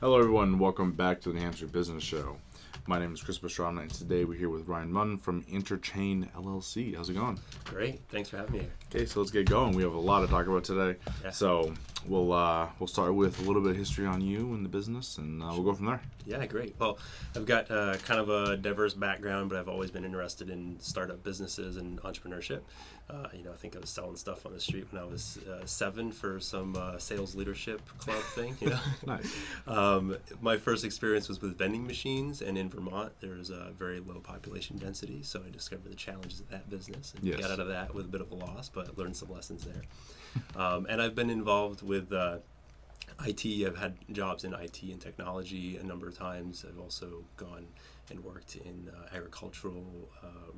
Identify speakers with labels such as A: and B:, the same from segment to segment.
A: Hello, everyone. Welcome back to the New Hampshire Business Show. My name is Chris Pastrana, and today we're here with Ryan Munn from Interchain LLC. How's it going?
B: Great. Thanks for having me here.
A: Okay, so let's get going. We have a lot to talk about today.
B: Yeah.
A: So we'll start with a little bit of history on you and the business, and we'll go from there.
B: Yeah, great. Well, I've got kind of a diverse background, but I've always been interested in startup businesses and entrepreneurship. I think I was selling stuff on the street when I was 7 for some sales leadership club thing.
A: Nice.
B: My first experience was with vending machines, and in Vermont, there's a very low population density, so I discovered the challenges of that business and got out of that with a bit of a loss, but learned some lessons there. And I've been involved with IT. I've had jobs in IT and technology a number of times. I've also gone and worked in agricultural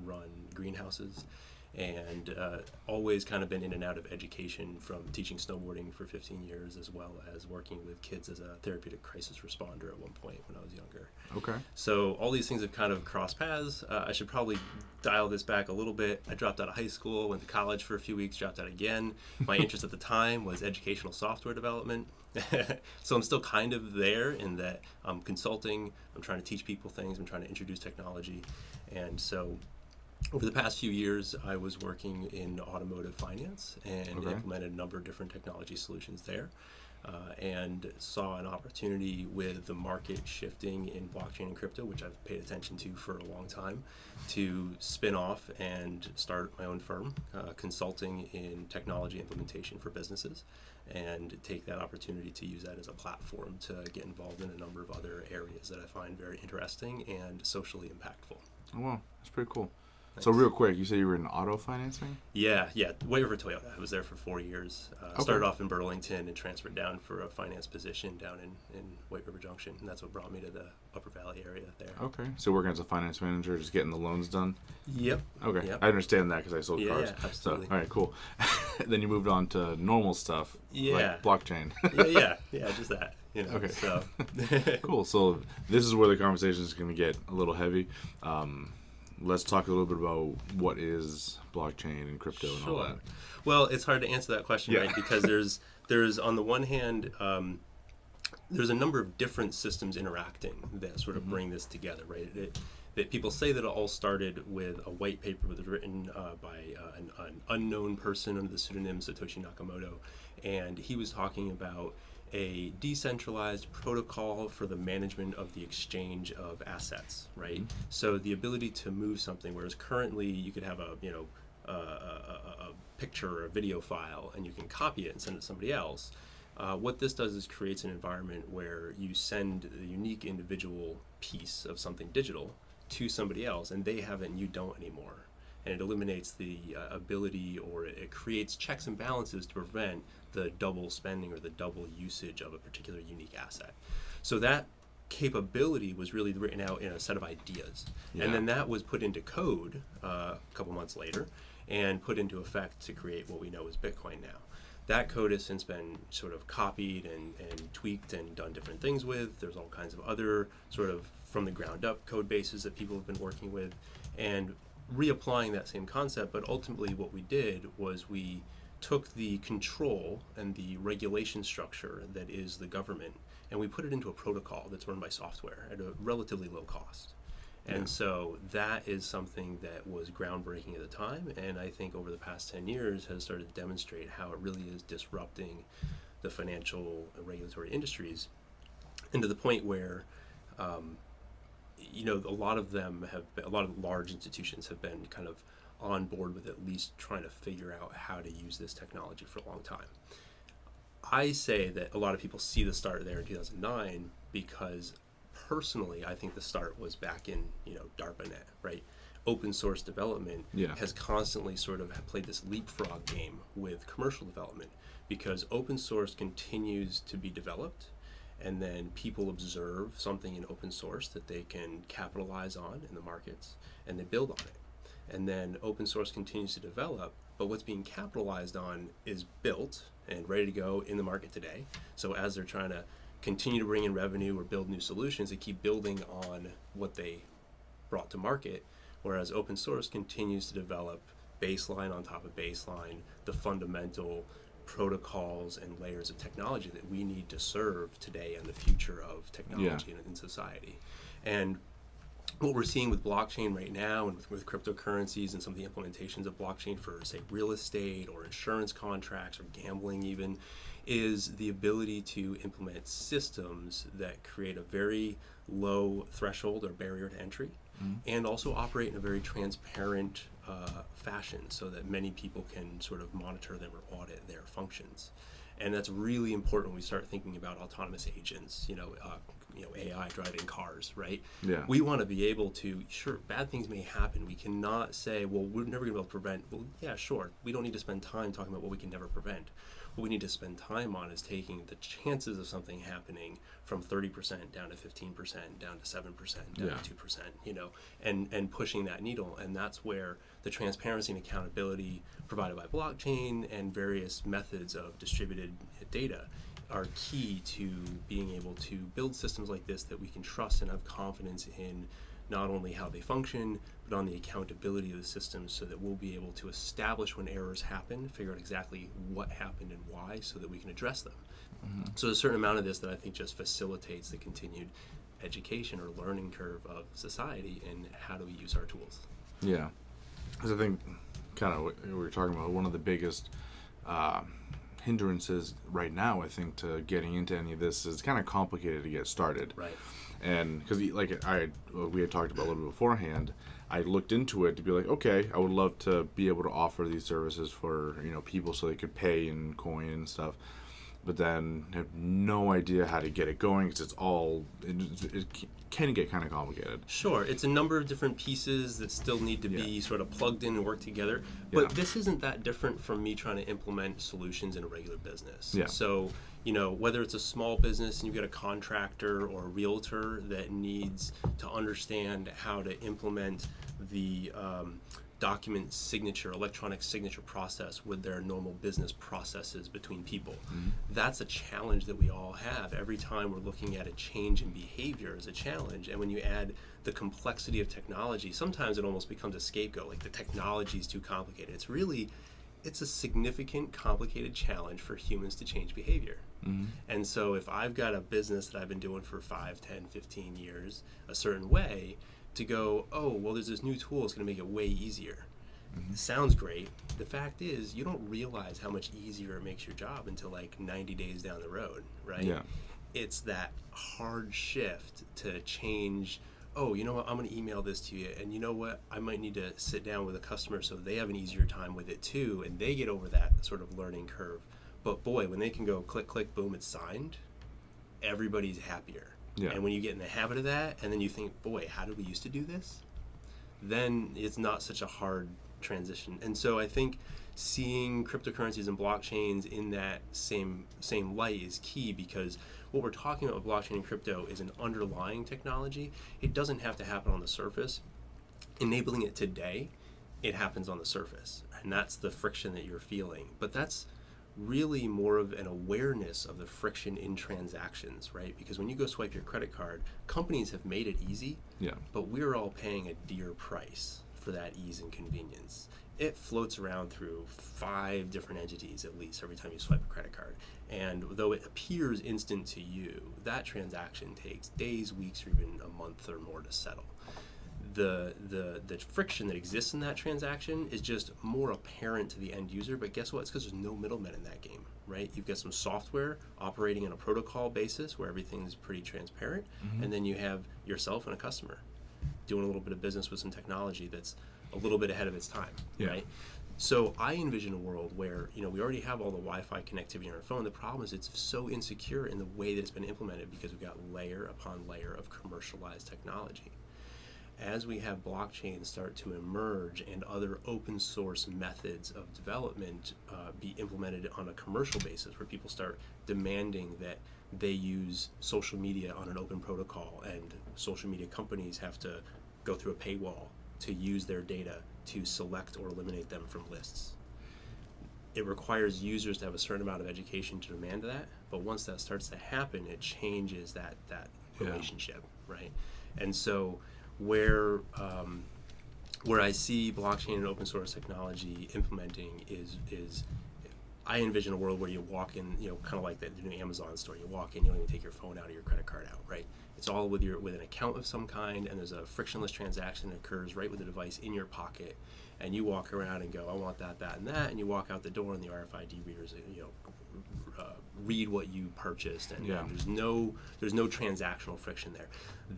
B: run greenhouses, and always kind of been in and out of education, from teaching snowboarding for 15 years as well as working with kids as a therapeutic crisis responder at one point when I was younger.
A: Okay.
B: So all these things have kind of crossed paths. I should probably dial this back a little bit. I dropped out of high school, went to college for a few weeks, dropped out again. My interest at the time was educational software development. So I'm still kind of there in that I'm consulting, I'm trying to teach people things, I'm trying to introduce technology. And so over the past few years, I was working in automotive finance and implemented a number of different technology solutions there, and saw an opportunity with the market shifting in blockchain and crypto, which I've paid attention to for a long time, to spin off and start my own firm, consulting in technology implementation for businesses, and take that opportunity to use that as a platform to get involved in a number of other areas that I find very interesting and socially impactful.
A: Oh, wow. That's pretty cool.
B: Thanks.
A: So real quick, you said you were in auto financing?
B: Yeah, way over Toyota. I was there for 4 years. Started off in Burlington and transferred down for a finance position down in White River Junction, and that's what brought me to the Upper Valley area there.
A: Okay. So working as a finance manager, just getting the loans done?
B: Yep.
A: Okay.
B: Yep.
A: I understand that because I sold cars.
B: Yeah, absolutely.
A: So, all right, cool. Then you moved on to normal stuff, like blockchain.
B: yeah, just that.
A: Okay.
B: So.
A: Cool. So this is where the conversation is going to get a little heavy. Let's talk a little bit about what is blockchain and crypto and all that.
B: Well, it's hard to answer that question, right? Because there's on the one hand, there's a number of different systems interacting that sort of bring this together, right? That people say that it all started with a white paper that was written by an unknown person under the pseudonym Satoshi Nakamoto, and he was talking about a decentralized protocol for the management of the exchange of assets, right? So the ability to move something, whereas currently you could have a picture or a video file and you can copy it and send it to somebody else. What this does is creates an environment where you send a unique individual piece of something digital to somebody else, and they have it and you don't anymore. And it eliminates the ability, or it creates checks and balances to prevent the double spending or the double usage of a particular unique asset. So that capability was really written out in a set of ideas. And then that was put into code a couple months later and put into effect to create what we know as Bitcoin now. That code has since been sort of copied and tweaked and done different things with. There's all kinds of other sort of from the ground up code bases that people have been working with and reapplying that same concept. But ultimately what we did was we took the control and the regulation structure that is the government, and we put it into a protocol that's run by software at a relatively low cost. And so that is something that was groundbreaking at the time, and I think over the past 10 years has started to demonstrate how it really is disrupting the financial and regulatory industries, and to the point where a lot of large institutions have been kind of on board with at least trying to figure out how to use this technology for a long time. I say that a lot of people see the start there in 2009 because personally I think the start was back in DARPANet, right? Open source development has constantly sort of played this leapfrog game with commercial development because open source continues to be developed, and then people observe something in open source that they can capitalize on in the markets, and they build on it. And then open source continues to develop, but what's being capitalized on is built and ready to go in the market today. So as they're trying to continue to bring in revenue or build new solutions, they keep building on what they brought to market, whereas open source continues to develop baseline on top of baseline, the fundamental protocols and layers of technology that we need to serve today and the future of technology in society. And what we're seeing with blockchain right now and with cryptocurrencies and some of the implementations of blockchain for, say, real estate or insurance contracts or gambling even, is the ability to implement systems that create a very low threshold or barrier to entry, and also operate in a very transparent fashion so that many people can sort of monitor them or audit their functions. And that's really important when we start thinking about autonomous agents, AI driving cars, right?
A: Yeah.
B: We want to be able to, sure, bad things may happen. We cannot say, well, we're never going to be able to prevent. Well, yeah, sure. We don't need to spend time talking about what we can never prevent. What we need to spend time on is taking the chances of something happening from 30% down to 15%, down to 7%, down to 2%, and pushing that needle. And that's where the transparency and accountability provided by blockchain and various methods of distributed data are key to being able to build systems like this that we can trust and have confidence in, not only how they function, but on the accountability of the systems, so that we'll be able to establish when errors happen, figure out exactly what happened and why, so that we can address them. So there's a certain amount of this that I think just facilitates the continued education or learning curve of society and how do we use our tools.
A: Yeah. Because I think kind of what we were talking about, one of the biggest hindrances right now, I think, to getting into any of this is kind of complicated to get started.
B: Right.
A: And because we had talked about a little bit beforehand, I looked into it to be like, okay, I would love to be able to offer these services for people so they could pay in coin and stuff, but then have no idea how to get it going because it can get kind of complicated.
B: Sure, it's a number of different pieces that still need to be sort of plugged in and work together, but this isn't that different from me trying to implement solutions in a regular business.
A: Yeah.
B: So, whether it's a small business and you've got a contractor or a realtor that needs to understand how to implement the document signature, electronic signature process with their normal business processes between people. That's a challenge that we all have. Every time we're looking at a change in behavior is a challenge, and when you add the complexity of technology, sometimes it almost becomes a scapegoat, like the technology is too complicated. It's a significant, complicated challenge for humans to change behavior. And so if I've got a business that I've been doing for 5, 10, 15 years a certain way, to go, oh, well, there's this new tool, it's going to make it way easier. It sounds great. The fact is, you don't realize how much easier it makes your job until like 90 days down the road, right?
A: Yeah.
B: It's that hard shift to change, oh, you know what, I'm going to email this to you, and you know what, I might need to sit down with a customer so they have an easier time with it too, and they get over that sort of learning curve. But boy, when they can go click, click, boom, it's signed, everybody's happier.
A: Yeah.
B: And when you get in the habit of that, and then you think, boy, how did we used to do this? Then it's not such a hard transition. And so I think seeing cryptocurrencies and blockchains in that same light is key, because what we're talking about with blockchain and crypto is an underlying technology. It doesn't have to happen on the surface. Enabling it today, it happens on the surface. And that's the friction that you're feeling. But that's really more of an awareness of the friction in transactions, right? Because when you go swipe your credit card, companies have made it easy, but we're all paying a dear price for that ease and convenience. It floats around through 5 different entities at least every time you swipe a credit card. And though it appears instant to you, that transaction takes days, weeks, or even a month or more to settle. The friction that exists in that transaction is just more apparent to the end user, but guess what? It's because there's no middlemen in that game, right? You've got some software operating on a protocol basis where everything is pretty transparent, and then you have yourself and a customer doing a little bit of business with some technology that's a little bit ahead of its time, right? So I envision a world where, we already have all the Wi-Fi connectivity on our phone. The problem is it's so insecure in the way that it's been implemented because we've got layer upon layer of commercialized technology. As we have blockchains start to emerge and other open source methods of development be implemented on a commercial basis, where people start demanding that they use social media on an open protocol, and social media companies have to go through a paywall to use their data to select or eliminate them from lists. It requires users to have a certain amount of education to demand that, but once that starts to happen, it changes that relationship, right? And so where I see blockchain and open source technology implementing is I envision a world where you walk in, kind of like the new Amazon store. You walk in, you don't even take your phone out or your credit card out, right? It's all with an account of some kind, and there's a frictionless transaction that occurs right with the device in your pocket, and you walk around and go, I want that, that, and that, and you walk out the door, and the RFID readers, read what you purchased, and there's no transactional friction there.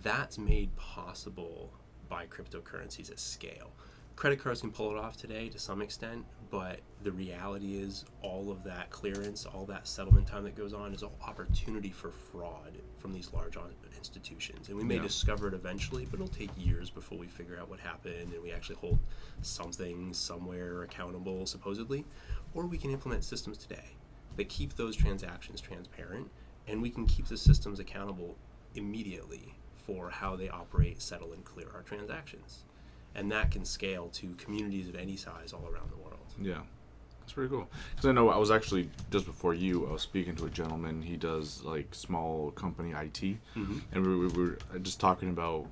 B: That's made possible by cryptocurrencies at scale. Credit cards can pull it off today to some extent, but the reality is all of that clearance, all that settlement time that goes on is all opportunity for fraud from these large institutions. And we may discover it eventually, but it'll take years before we figure out what happened and we actually hold something somewhere accountable, supposedly. Or we can implement systems today that keep those transactions transparent, and we can keep the systems accountable immediately for how they operate, settle, and clear our transactions. And that can scale to communities of any size all around the world.
A: Yeah, that's pretty cool. Because I know I was actually, just before you, I was speaking to a gentleman. He does like small company IT. And we were just talking about,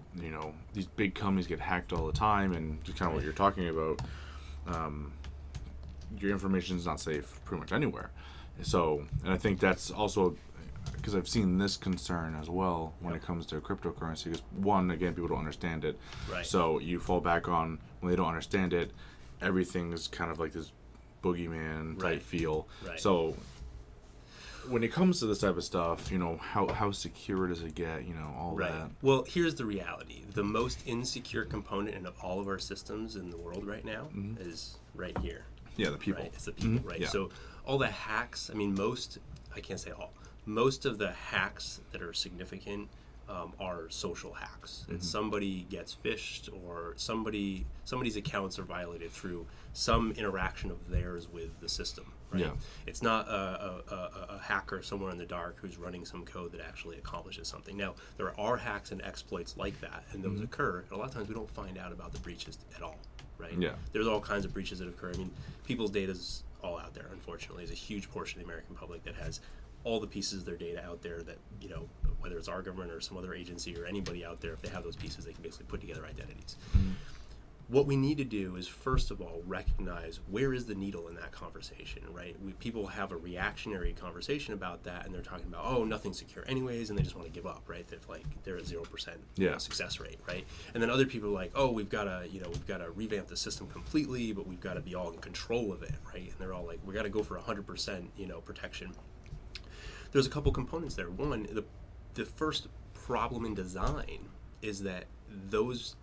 A: these big companies get hacked all the time, and just kind of what you're talking about. Your information is not safe pretty much anywhere. So, and I think that's also, because I've seen this concern as well when it comes to cryptocurrency. Because one, again, people don't understand it.
B: Right.
A: So you fall back on, when they don't understand it, everything is kind of like this boogeyman type feel.
B: Right.
A: So when it comes to this type of stuff, how secure does it get? All that.
B: Well, here's the reality: the most insecure component in all of our systems in the world right now is right here.
A: Yeah, the people.
B: Right? It's the people, right?
A: Yeah.
B: So all the hacks. I mean, I can't say all. Most of the hacks that are significant are social hacks. It's somebody gets phished, or somebody's accounts are violated through some interaction of theirs with the system. Right?
A: Yeah.
B: It's not a hacker somewhere in the dark who's running some code that actually accomplishes something. Now, there are hacks and exploits like that, and those occur. And a lot of times we don't find out about the breaches at all. Right?
A: Yeah.
B: There's all kinds of breaches that occur. I mean, people's data's all out there, unfortunately. There's a huge portion of the American public that has all the pieces of their data out there that, whether it's our government or some other agency or anybody out there, if they have those pieces, they can basically put together identities. What we need to do is, first of all, recognize where is the needle in that conversation, right? People have a reactionary conversation about that, and they're talking about, oh, nothing's secure anyways, and they just want to give up, right? They're at 0% success rate, right? And then other people are like, oh, we've got to revamp the system completely, but we've got to be all in control of it, right? And they're all like, we got to go for 100%, protection. There's a couple components there. One, the first problem in design is that those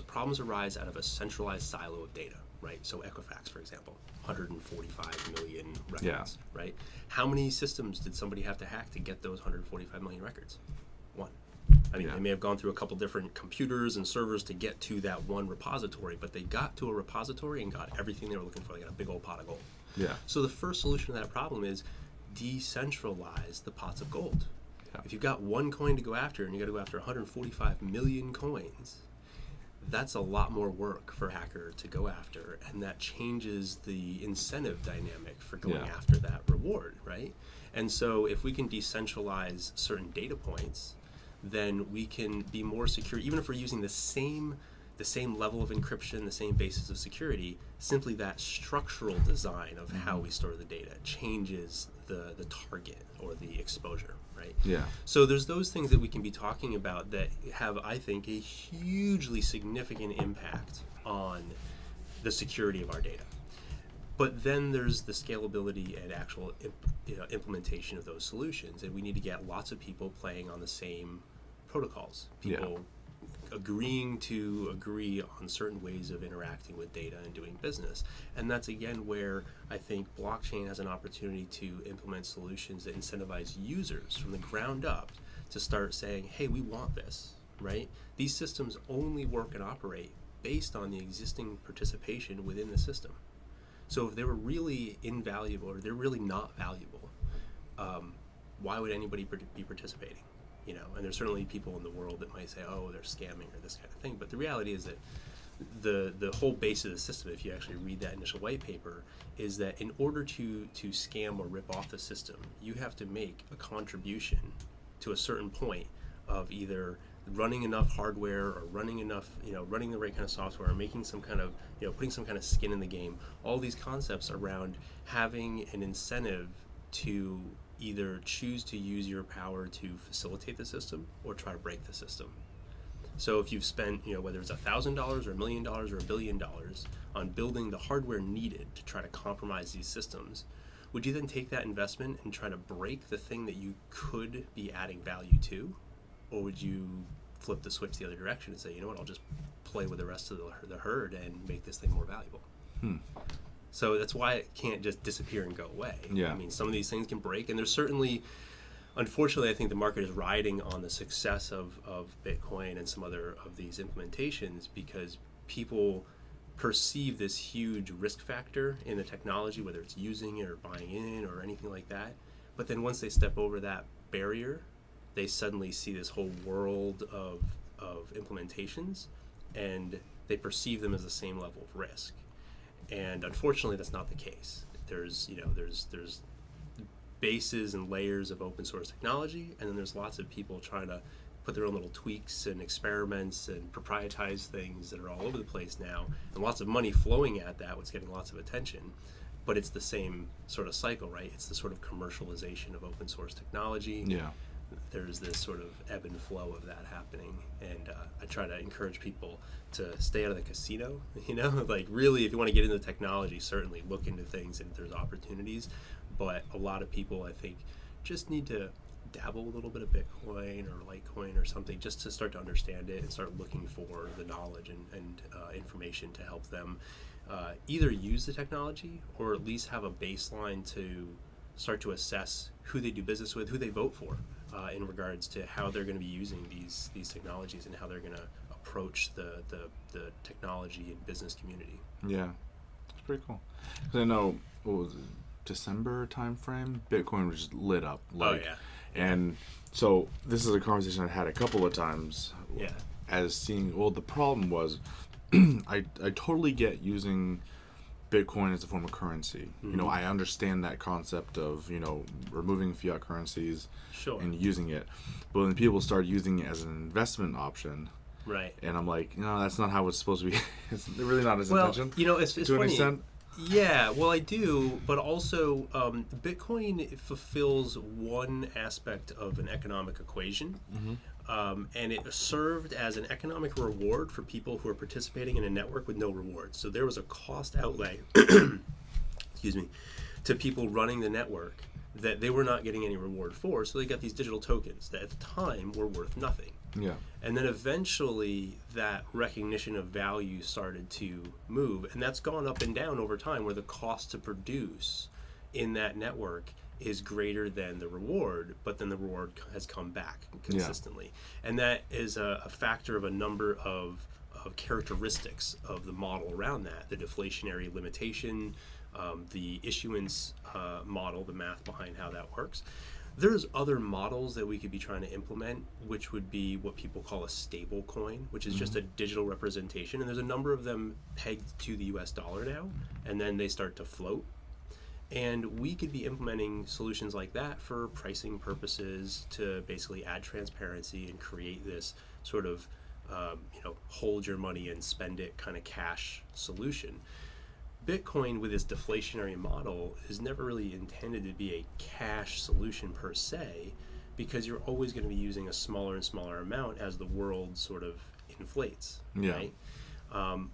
B: problems arise out of a centralized silo of data, right? So Equifax, for example, 145 million records, right? How many systems did somebody have to hack to get those 145 million records? One. I mean, they may have gone through a couple different computers and servers to get to that one repository, but they got to a repository and got everything they were looking for. They got a big old pot of gold.
A: Yeah.
B: So the first solution to that problem is decentralize the pots of gold. Yeah. If you've got one coin to go after and you got to go after 145 million coins, that's a lot more work for a hacker to go after, and that changes the incentive dynamic for going after that reward, right? And so if we can decentralize certain data points, then we can be more secure, even if we're using the same level of encryption, the same basis of security. Simply that structural design of how we store the data changes the target or the exposure, right?
A: Yeah.
B: So there's those things that we can be talking about that have, I think, a hugely significant impact on the security of our data. But then there's the scalability and actual implementation of those solutions, and we need to get lots of people playing on the same protocols. People agreeing to agree on certain ways of interacting with data and doing business. And that's again where I think blockchain has an opportunity to implement solutions that incentivize users from the ground up to start saying, hey, we want this, right? These systems only work and operate based on the existing participation within the system. So if they were really invaluable or they're really not valuable, why would anybody be participating? And there's certainly people in the world that might say, oh, they're scamming or this kind of thing. But the reality is that the whole base of the system, if you actually read that initial white paper, is that in order to scam or rip off the system, you have to make a contribution to a certain point of either running enough hardware or running enough, running the right kind of software or making some kind of, putting some kind of skin in the game, all these concepts around having an incentive to either choose to use your power to facilitate the system or try to break the system. So if you've spent, whether it's $1,000 or $1 million or $1 billion on building the hardware needed to try to compromise these systems, would you then take that investment and try to break the thing that you could be adding value to? Or would you flip the switch the other direction and say, you know what, I'll just play with the rest of the herd and make this thing more valuable? So that's why it can't just disappear and go away.
A: Yeah.
B: I mean, some of these things can break, and there's certainly, unfortunately, I think the market is riding on the success of Bitcoin and some other of these implementations because people perceive this huge risk factor in the technology, whether it's using it or buying in or anything like that. But then once they step over that barrier, they suddenly see this whole world of implementations, and they perceive them as the same level of risk. And unfortunately, that's not the case. There's bases and layers of open source technology, and then there's lots of people trying to put their own little tweaks and experiments and proprietize things that are all over the place now, and lots of money flowing at that, what's getting lots of attention. But it's the same sort of cycle, right? It's the sort of commercialization of open source technology.
A: Yeah.
B: There's this sort of ebb and flow of that happening, and I try to encourage people to stay out of the casino. Like really, if you want to get into technology, certainly look into things and there's opportunities. But a lot of people, I think, just need to dabble a little bit of Bitcoin or Litecoin or something just to start to understand it and start looking for the knowledge and information to help them either use the technology or at least have a baseline to start to assess who they do business with, who they vote for in regards to how they're going to be using these technologies and how they're going to approach the technology and business community.
A: Yeah, it's pretty cool. 'Cause I know, what was it, December time frame, Bitcoin was just lit up. Like,
B: oh yeah.
A: And so this is a conversation I had a couple of times.
B: Yeah.
A: As seeing, well, the problem was, I totally get using Bitcoin as a form of currency.
B: Mm-hmm.
A: I understand that concept of, removing fiat currencies
B: Sure.
A: and using it. But when people start using it as an investment option,
B: Right.
A: and I'm like, that's not how it's supposed to be. It's really not his
B: Well,
A: intention.
B: It's
A: to
B: funny.
A: an extent.
B: Yeah, well, I do, but also Bitcoin fulfills one aspect of an economic equation, and it served as an economic reward for people who are participating in a network with no reward. So there was a cost outlay, excuse me, to people running the network that they were not getting any reward for, so they got these digital tokens that at the time were worth nothing.
A: Yeah.
B: And then eventually that recognition of value started to move, and that's gone up and down over time where the cost to produce in that network is greater than the reward, but then the reward has come back consistently. Yeah. And that is a factor of a number of characteristics of the model around that, the deflationary limitation, the issuance model, the math behind how that works. There's other models that we could be trying to implement, which would be what people call a stable coin, which is just a digital representation. And there's a number of them pegged to the US dollar now, and then they start to float. And we could be implementing solutions like that for pricing purposes to basically add transparency and create this sort of, hold your money and spend it kind of cash solution. Bitcoin, with its deflationary model, is never really intended to be a cash solution per se, because you're always going to be using a smaller and smaller amount as the world sort of inflates, right?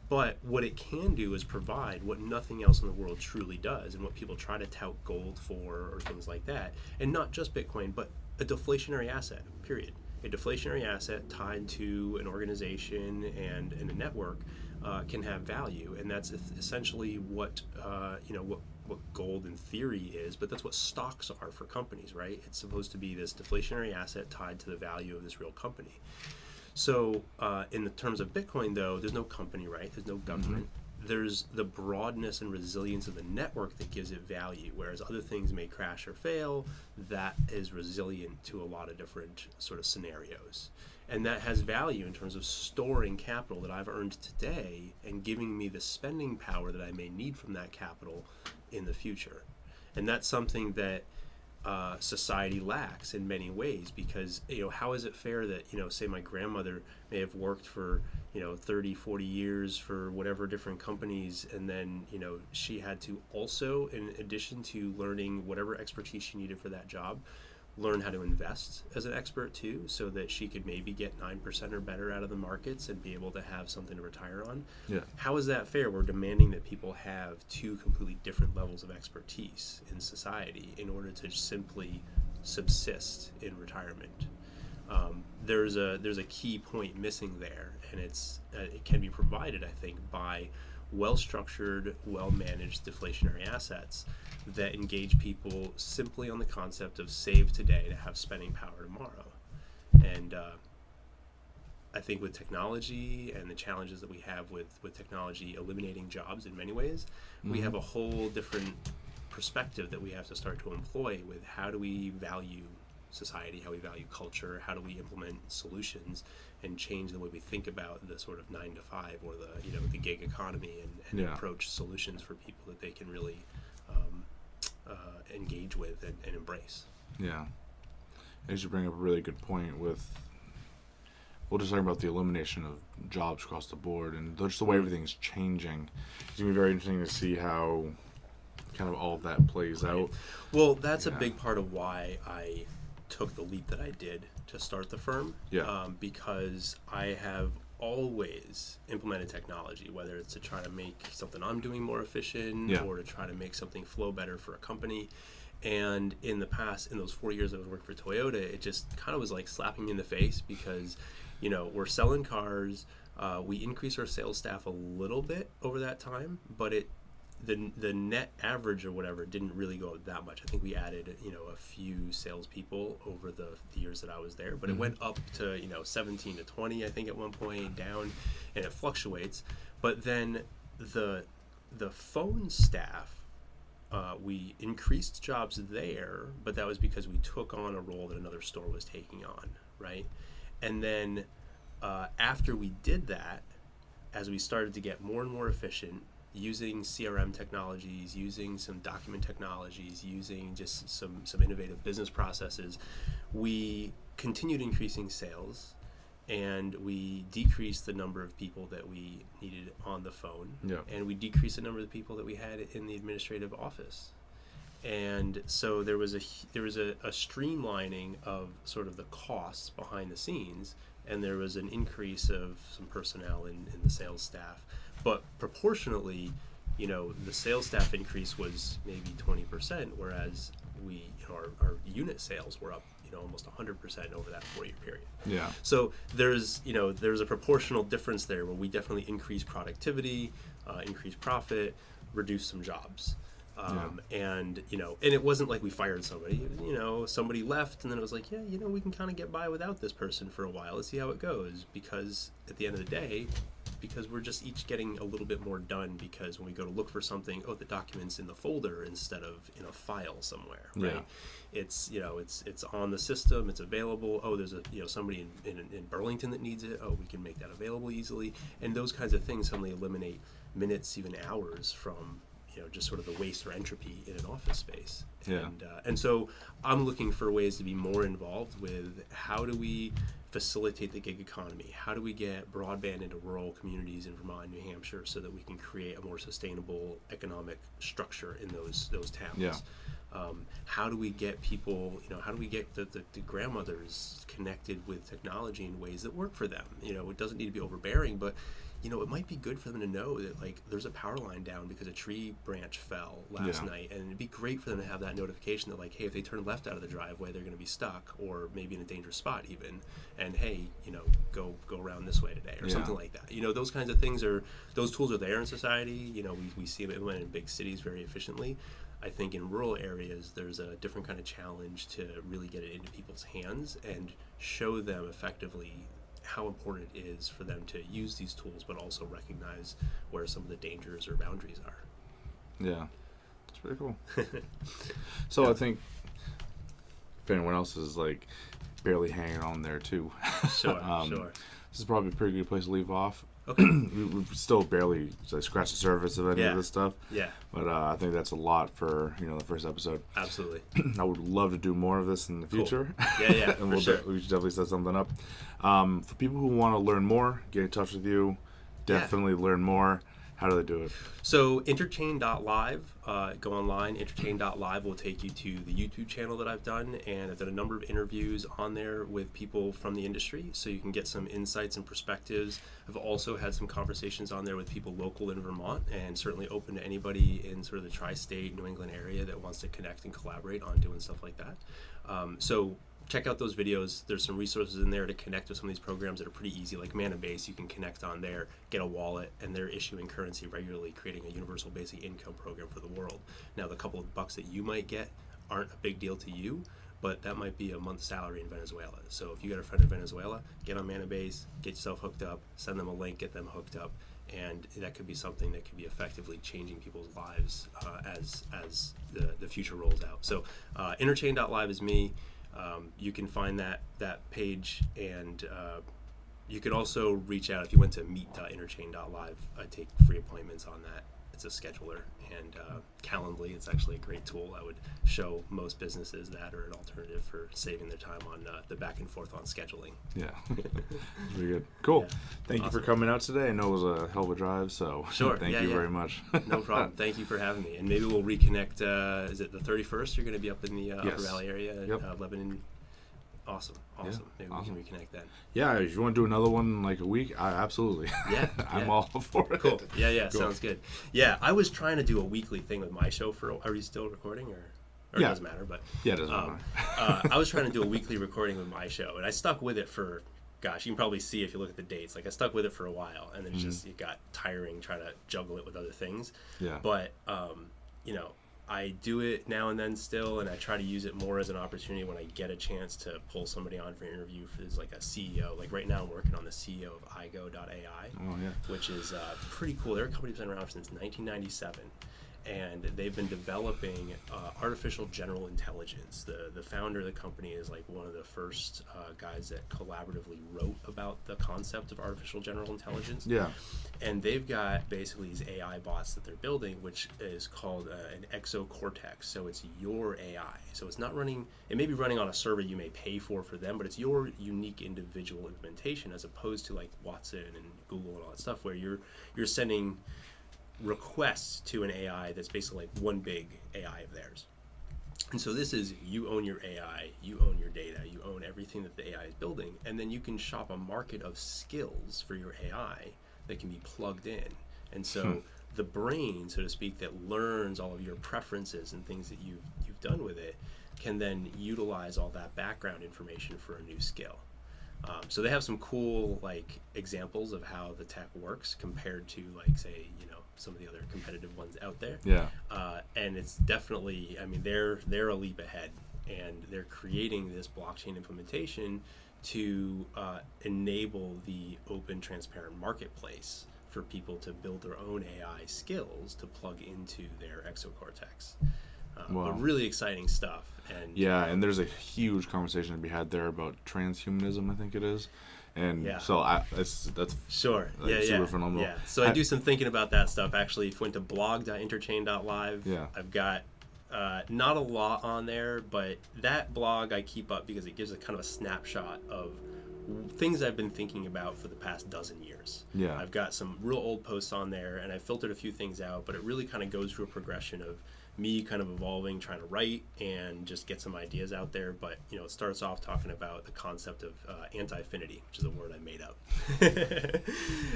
B: But what it can do is provide what nothing else in the world truly does, and what people try to tout gold for or things like that, and not just Bitcoin, but a deflationary asset, period. A deflationary asset tied to an organization and a network can have value, and that's essentially what gold in theory is, but that's what stocks are for companies, right? It's supposed to be this deflationary asset tied to the value of this real company. So in the terms of Bitcoin, though, there's no company, right? There's no government. There's the broadness and resilience of the network that gives it value, whereas other things may crash or fail. That is resilient to a lot of different sort of scenarios. And that has value in terms of storing capital that I've earned today and giving me the spending power that I may need from that capital in the future. And that's something that society lacks in many ways, because how is it fair that say my grandmother may have worked for 30-40 years for whatever different companies, and then she had to also, in addition to learning whatever expertise she needed for that job, learn how to invest as an expert too, so that she could maybe get 9% or better out of the markets and be able to have something to retire on.
A: Yeah.
B: How is that fair? We're demanding that people have two completely different levels of expertise in society in order to simply subsist in retirement. There's a key point missing there, and it can be provided, I think, by well-structured, well-managed deflationary assets that engage people simply on the concept of save today to have spending power tomorrow. And I think with technology and the challenges that we have with technology eliminating jobs in many ways, we have a whole different perspective that we have to start to employ with how do we value society, how we value culture, how do we implement solutions and change the way we think about the sort of 9 to 5 or the gig economy, and approach solutions for people that they can really engage with and embrace.
A: Yeah. As you bring up a really good point with, we'll just talk about the elimination of jobs across the board and just the way everything's changing. It's going to be very interesting to see how kind of all of that plays out.
B: Well, that's a big part of why I took the leap that I did to start the firm, because I have always implemented technology, whether it's to try to make something I'm doing more efficient or to try to make something flow better for a company. And in the past, in those 4 years I was working for Toyota, it just kind of was like slapping me in the face, because we're selling cars, we increased our sales staff a little bit over that time, but the net average or whatever didn't really go up that much. I think we added a few salespeople over the years that I was there, but it went up to 17 to 20 I think at one point, down, and it fluctuates. But then the phone staff, we increased jobs there, but that was because we took on a role that another store was taking on, right? And then after we did that, as we started to get more and more efficient, using CRM technologies, using some document technologies, using just some innovative business processes, we continued increasing sales, and we decreased the number of people that we needed on the phone, and we decreased the number of people that we had in the administrative office. And so there was a streamlining of sort of the costs behind the scenes, and there was an increase of some personnel in the sales staff. But proportionately, the sales staff increase was maybe 20%, whereas our unit sales were up, almost 100% over that 4-year period.
A: Yeah.
B: So there's a proportional difference there where we definitely increased productivity, increased profit, reduced some jobs. And it wasn't like we fired somebody. Somebody left, and then it was like, we can kind of get by without this person for a while. Let's see how it goes. Because at the end of the day, because we're just each getting a little bit more done, because when we go to look for something, the document's in the folder instead of in a file somewhere, right? It's it's on the system, it's available. There's somebody in Burlington that needs it. We can make that available easily. And those kinds of things suddenly eliminate minutes, even hours from just sort of the waste or entropy in an office space. And so I'm looking for ways to be more involved with how do we facilitate the gig economy? How do we get broadband into rural communities in Vermont and New Hampshire so that we can create a more sustainable economic structure in those towns? How do we get people, how do we get the grandmothers connected with technology in ways that work for them? It doesn't need to be overbearing, but it might be good for them to know that there's a power line down because a tree branch fell last night, and it'd be great for them to have that notification that hey, if they turn left out of the driveway, they're going to be stuck or maybe in a dangerous spot even, and hey, go around this way today or something like that. Those kinds of things those tools are there in society. We see them implemented in big cities very efficiently. I think in rural areas, there's a different kind of challenge to really get it into people's hands and show them effectively how important it is for them to use these tools, but also recognize where some of the dangers or boundaries are. Yeah,
A: it's pretty cool. So I think if anyone else is barely hanging on there too,
B: sure.
A: This is probably a pretty good place to leave off.
B: Okay.
A: We've still barely scratched the surface of any of this stuff.
B: Yeah.
A: But I think that's a lot for the first episode.
B: Absolutely.
A: I would love to do more of this in the future.
B: Yeah, yeah.
A: And
B: for sure.
A: we should definitely set something up. For people who want to learn more, get in touch with you. Definitely learn more. How do they do it?
B: So Interchain.live, go online. Interchain.live will take you to the YouTube channel that I've done, and I've done a number of interviews on there with people from the industry, so you can get some insights and perspectives. I've also had some conversations on there with people local in Vermont, and certainly open to anybody in sort of the tri-state New England area that wants to connect and collaborate on doing stuff like that. So check out those videos. There's some resources in there to connect with some of these programs that are pretty easy, like Manabase. You can connect on there, get a wallet, and they're issuing currency regularly, creating a universal basic income program for the world. Now, the couple of bucks that you might get aren't a big deal to you, but that might be a month's salary in Venezuela. So if you got a friend in Venezuela, get on Manabase, get yourself hooked up, send them a link, get them hooked up, and that could be something that could be effectively changing people's lives as the future rolls out. So Interchain.live is me. You can find that page, and you can also reach out if you went to meet.interchain.live. I take free appointments on that. It's a scheduler, and Calendly, it's actually a great tool. I would show most businesses that are an alternative for saving their time on the back and forth on scheduling.
A: Yeah. Very good. Cool.
B: Yeah.
A: Thank you for coming out today. I know it was a hell of a drive, so
B: sure.
A: thank you very much.
B: No problem. Thank you for having me. And maybe we'll reconnect. Is it the 31st? You're going to be up in the Upper Valley area, Lebanon. Awesome.
A: Yeah,
B: Maybe we can reconnect then.
A: Yeah, if you want to do another one in like a week, absolutely.
B: Yeah.
A: I'm all for it.
B: Cool. Yeah. Cool. Sounds good. Yeah, I was trying to do a weekly thing with my show are you still recording or it doesn't matter, but
A: yeah, it doesn't matter.
B: I was trying to do a weekly recording with my show, and I stuck with it for, gosh, you can probably see if you look at the dates. Like, I stuck with it for a while, and then it got tiring trying to juggle it with other things. Yeah. But I do it now and then still, and I try to use it more as an opportunity when I get a chance to pull somebody on for an interview as like a CEO. Like right now I'm working on the CEO of igo.ai, which is pretty cool. They're a company that's been around since 1997. And they've been developing artificial general intelligence. The founder of the company is like one of the first guys that collaboratively wrote about the concept of artificial general intelligence. Yeah. And they've got basically these AI bots that they're building, which is called an exocortex. So it's your AI. So it's not running, it may be running on a server you may pay for them, but it's your unique individual implementation, as opposed to like Watson and Google and all that stuff, where you're sending requests to an AI that's basically like one big AI of theirs. And so this is, you own your AI, you own your data, you own everything that the AI is building, and then you can shop a market of skills for your AI that can be plugged in. And so the brain, so to speak, that learns all of your preferences and things that you've done with it, can then utilize all that background information for a new skill. So they have some cool like examples of how the tech works compared to like, say, some of the other competitive ones out there. Yeah. And it's definitely, I mean, they're a leap ahead, and they're creating this blockchain implementation to enable the open, transparent marketplace for people to build their own AI skills to plug into their exocortex. Wow. But really exciting stuff. And
A: and there's a huge conversation to be had there about transhumanism, I think it is. And so that's
B: sure.
A: Like, super phenomenal.
B: Yeah. So I do some thinking about that stuff. Actually, if you went to blog.interchain.live, I've got not a lot on there, but that blog I keep up because it gives a kind of a snapshot of things I've been thinking about for the past dozen years. Yeah. I've got some real old posts on there, and I filtered a few things out, but it really kind of goes through a progression of me kind of evolving, trying to write and just get some ideas out there. But it starts off talking about the concept of anti-affinity, which is a word I made up,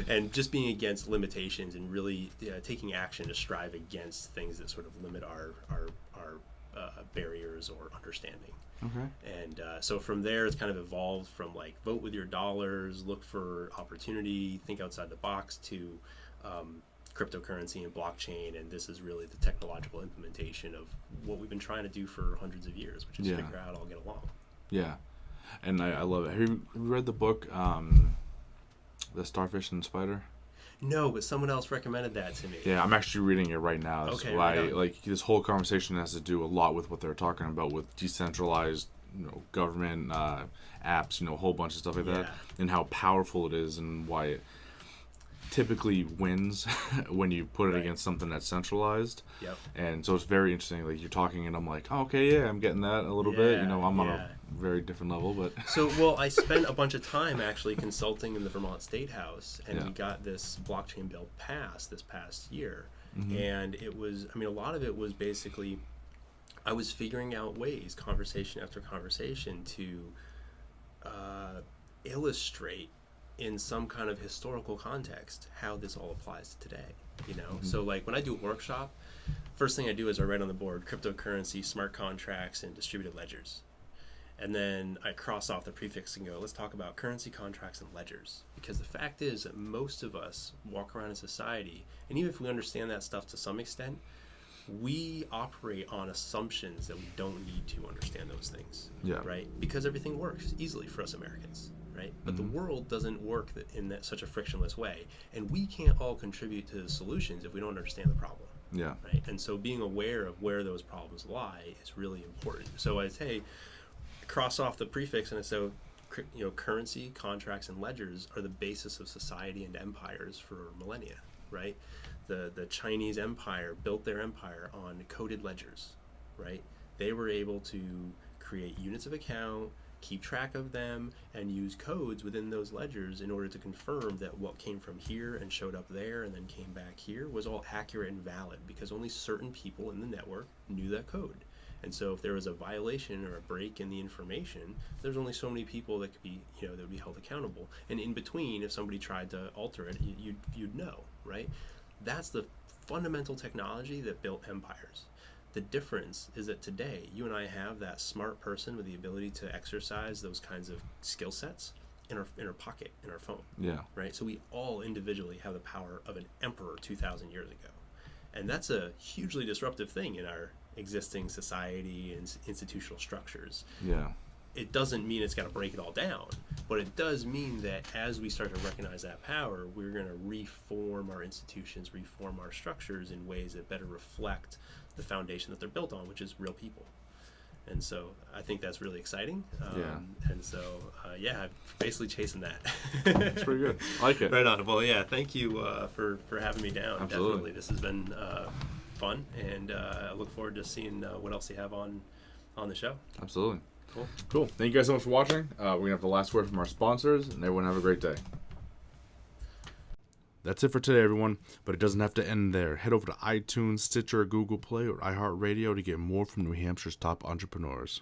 B: and just being against limitations and really taking action to strive against things that sort of limit our barriers or understanding. Okay. And so from there, it's kind of evolved from like vote with your dollars, look for opportunity, think outside the box, to cryptocurrency and blockchain, and this is really the technological implementation of what we've been trying to do for hundreds of years, which is figure out how to all get along. Yeah,
A: and I love it. Have you read the book, The Starfish and the Spider?
B: No, but someone else recommended that to me.
A: Yeah, I'm actually reading it right now. That's why, like, this whole conversation has to do a lot with what they're talking about with decentralized, government apps, a whole bunch of stuff like that, and how powerful it is, and why typically wins when you put it
B: Right.
A: against something that's centralized.
B: Yep.
A: And so it's very interesting. Like you're talking, and I'm like, oh, okay, yeah, I'm getting that a little bit. You
B: Yeah,
A: know, I'm on
B: yeah.
A: a very different level, but
B: So, well, I spent a bunch of time actually consulting in the Vermont State House, and
A: Yeah.
B: we got this blockchain bill passed this past year.
A: Mm-hmm.
B: And it was, I mean, a lot of it was basically, I was figuring out ways, conversation after conversation, to illustrate in some kind of historical context how this all applies to today. You know,
A: Mm-hmm.
B: so like when I do a workshop, first thing I do is I write on the board cryptocurrency, smart contracts, and distributed ledgers. And then I cross off the prefix and go, let's talk about currency contracts and ledgers. Because the fact is that most of us walk around in society, and even if we understand that stuff to some extent, we operate on assumptions that we don't need to understand those things.
A: Yeah.
B: Right? Because everything works easily for us Americans. Right? But the world doesn't work in such a frictionless way. And we can't all contribute to the solutions if we don't understand the problem.
A: yeah,
B: Right? And so being aware of where those problems lie is really important. So I'd say, cross off the prefix, and so currency, contracts, and ledgers are the basis of society and empires for millennia, right? The Chinese empire built their empire on coded ledgers, right? They were able to create units of account, keep track of them, and use codes within those ledgers in order to confirm that what came from here and showed up there and then came back here was all accurate and valid, because only certain people in the network knew that code. And so if there was a violation or a break in the information, there's only so many people that could be, that would be held accountable. And in between, if somebody tried to alter it, you'd know, right? That's the fundamental technology that built empires. The difference is that today, you and I have that smart person with the ability to exercise those kinds of skill sets in our pocket, in our phone,
A: yeah,
B: right? So we all individually have the power of an emperor 2,000 years ago. And that's a hugely disruptive thing in our existing society and institutional structures.
A: yeah,
B: It doesn't mean it's got to break it all down, but it does mean that as we start to recognize that power, we're going to reform our institutions, reform our structures in ways that better reflect the foundation that they're built on, which is real people. And so I think that's really exciting.
A: Yeah.
B: And so, I'm basically chasing that.
A: it's pretty good. I like it.
B: Right on. Well, yeah, thank you for having me down.
A: Absolutely.
B: Definitely. This has been fun, and I look forward to seeing what else you have on the show.
A: Absolutely.
B: Cool.
A: Thank you guys so much for watching. We're gonna have the last word from our sponsors, and everyone have a great day. That's it for today, everyone. But it doesn't have to end there. Head over to iTunes, Stitcher, Google Play, or iHeartRadio to get more from New Hampshire's top entrepreneurs.